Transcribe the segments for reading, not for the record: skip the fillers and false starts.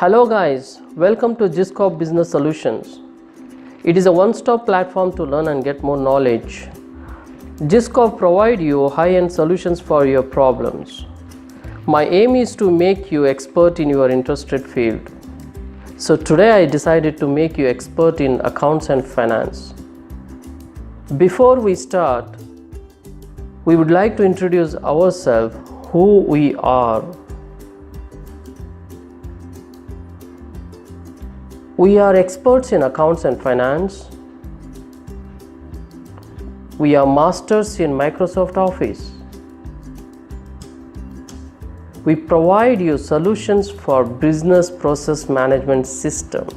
Hello guys, welcome to Giscorp Business Solutions. It is a one-stop platform to learn and get more knowledge. Giscorp provide you high-end solutions for your problems. My aim is to make you expert in your interested field. So today I decided to make you expert in accounts and finance. Before we start, we would like to introduce ourselves, who we are. We are experts in accounts and finance. We are masters in Microsoft Office. We provide you solutions for business process management system.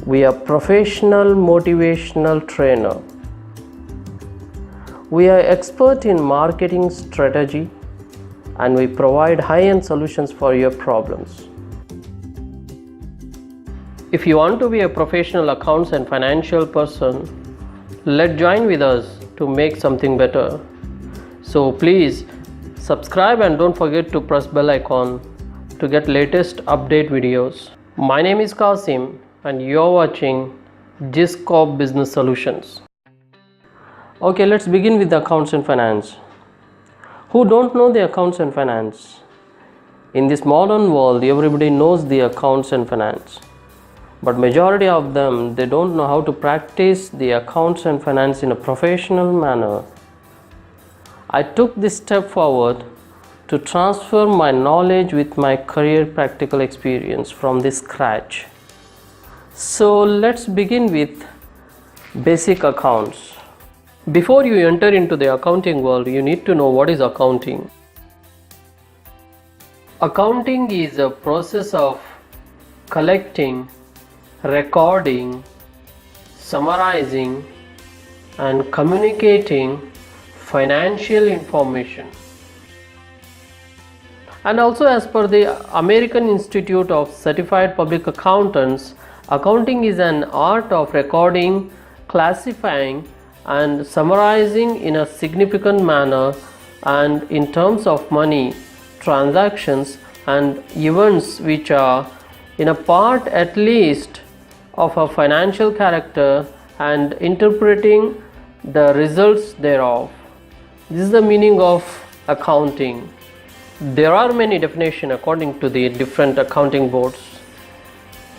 We are professional motivational trainer. We are expert in marketing strategy, and we provide high-end solutions for your problems. If you want to be a professional accounts and financial person, let's join with us to make something better. So please subscribe and don't forget to press bell icon to get latest update videos. My name is Kasim and you're watching Giscorp Business Solutions. Okay, let's begin with the accounts and finance. Who don't know the accounts and finance? In this modern world, everybody knows the accounts and finance. But majority of them, they don't know how to practice the accounts and finance in a professional manner. I took this step forward to transfer my knowledge with my career practical experience from the scratch. So let's begin with basic accounts. Before you enter into the accounting world, you need to know what is accounting. Accounting is a process of collecting, recording, summarizing, and communicating financial information. And also, as per the American Institute of Certified Public Accountants, accounting is an art of recording, classifying, and summarizing in a significant manner and in terms of money, transactions, and events which are in a part at least of a financial character and interpreting the results thereof. This is the meaning of accounting. There are many definitions according to the different accounting boards.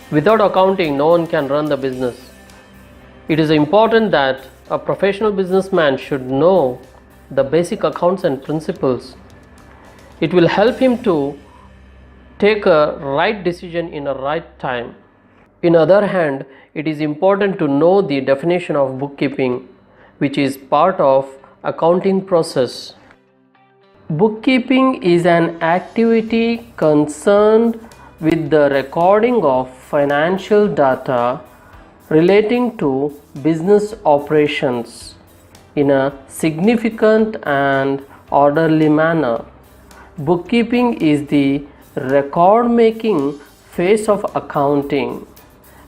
Without accounting, no one can run the business. It is important that a professional businessman should know the basic accounts and principles. It will help him to take a right decision in a right time. In other hand, it is important to know the definition of bookkeeping, which is part of accounting process. Bookkeeping is an activity concerned with the recording of financial data relating to business operations in a significant and orderly manner. Bookkeeping is the record-making phase of accounting.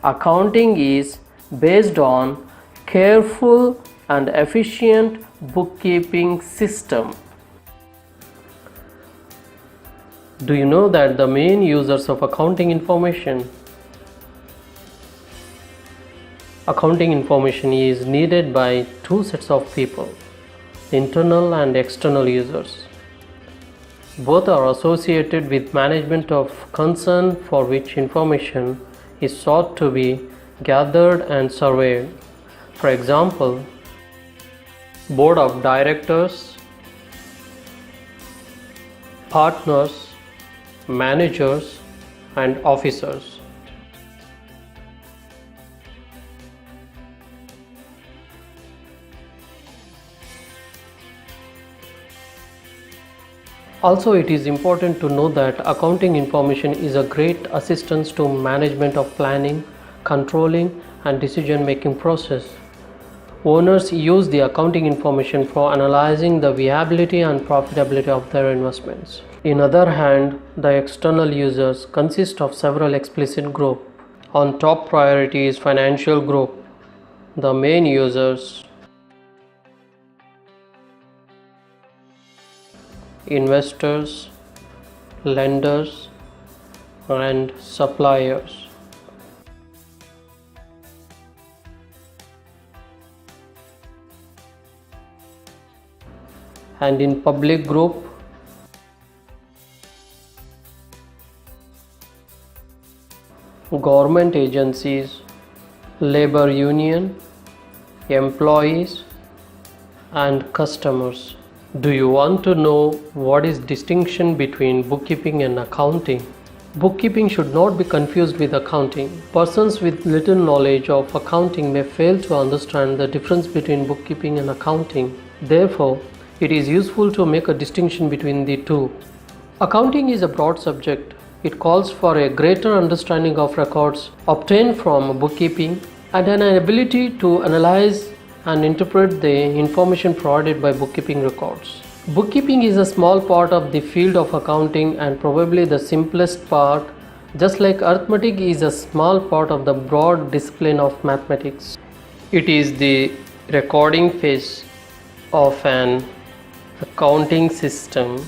Accounting is based on careful and efficient bookkeeping system. Do you know that the main users of accounting information? Accounting information is needed by two sets of people, internal and external users. Both are associated with management of concern for which information is sought to be gathered and surveyed. For example, board of directors, partners, managers, and officers. Also, it is important to know that accounting information is a great assistance to management of planning, controlling, and decision-making process. Owners use the accounting information for analyzing the viability and profitability of their investments. On the other hand, the external users consist of several explicit groups. On top priority is financial group. The main users investors, lenders, and suppliers. And in public group, government agencies, labor union, employees, and customers. Do you want to know what is distinction between bookkeeping and accounting? Bookkeeping should not be confused with accounting. Persons with little knowledge of accounting may fail to understand the difference between bookkeeping and accounting. Therefore, it is useful to make a distinction between the two. Accounting is a broad subject. It calls for a greater understanding of records obtained from bookkeeping and an ability to analyze and interpret the information provided by bookkeeping records. Bookkeeping is a small part of the field of accounting and probably the simplest part, just like arithmetic is a small part of the broad discipline of mathematics. It is the recording phase of an accounting system.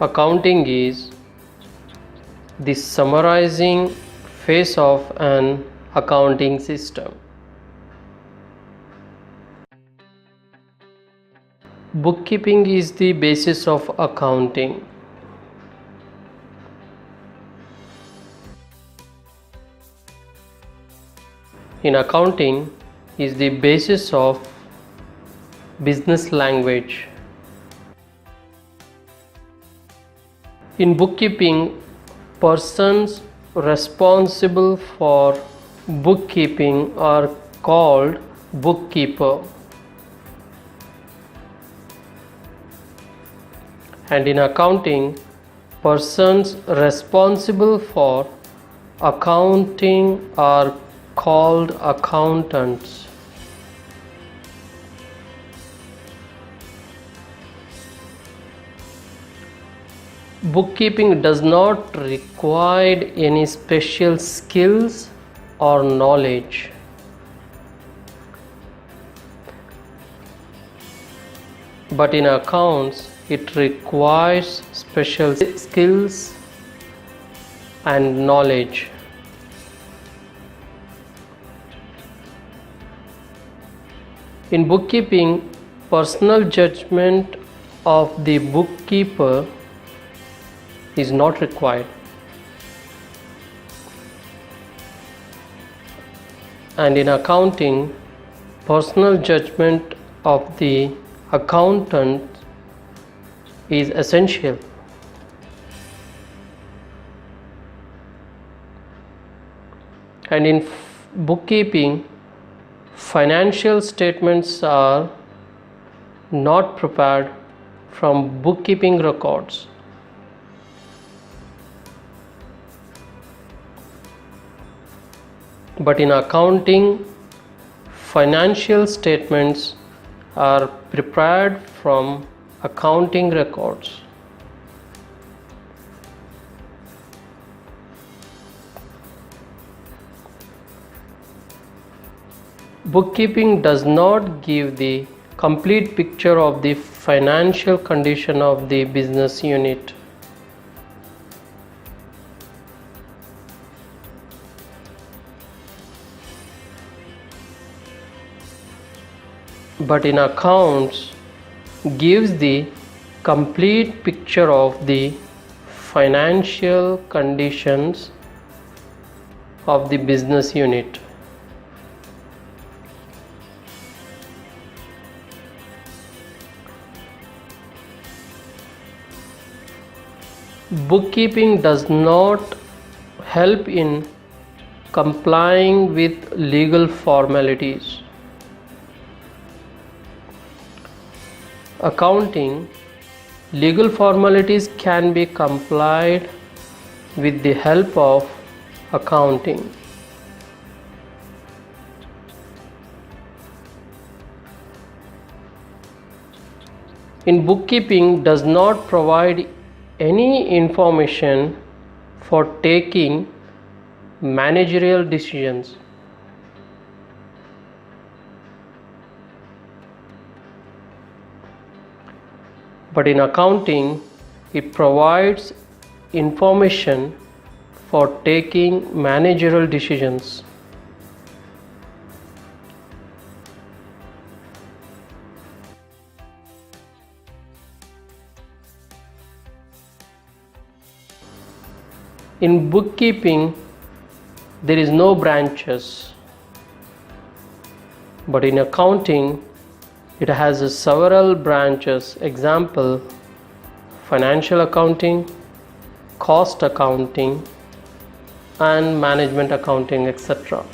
Accounting is the summarizing phase of an accounting system. Bookkeeping is the basis of accounting. In accounting is the basis of business language. In bookkeeping, persons responsible for bookkeeping are called bookkeeper. And in accounting, persons responsible for accounting are called accountants. Bookkeeping does not require any special skills or knowledge. But in accounts, it requires special skills and knowledge. In bookkeeping, personal judgment of the bookkeeper is not required. And in accounting, personal judgment of the accountant is essential. And in bookkeeping, financial statements are not prepared from bookkeeping records. But in accounting, financial statements are prepared from accounting records. Bookkeeping does not give the complete picture of the financial condition of the business unit. But in accounts, gives the complete picture of the financial conditions of the business unit. Bookkeeping does not help in complying with legal formalities. Accounting, legal formalities can be complied with the help of accounting. In bookkeeping does not provide any information for taking managerial decisions. But in accounting, it provides information for taking managerial decisions. In bookkeeping, there is no branches, but in accounting, it has several branches. Example, financial accounting, cost accounting, and management accounting, etc.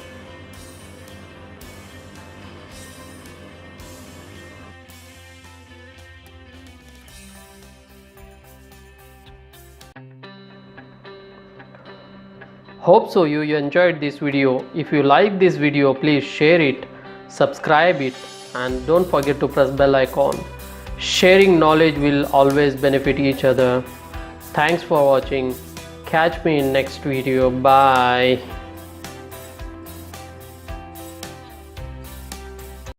Hope so you enjoyed this video. If you like this video, please share it, subscribe it, and don't forget to press bell icon. Sharing knowledge will always benefit each other. Thanks for watching. Catch me in next video. Bye.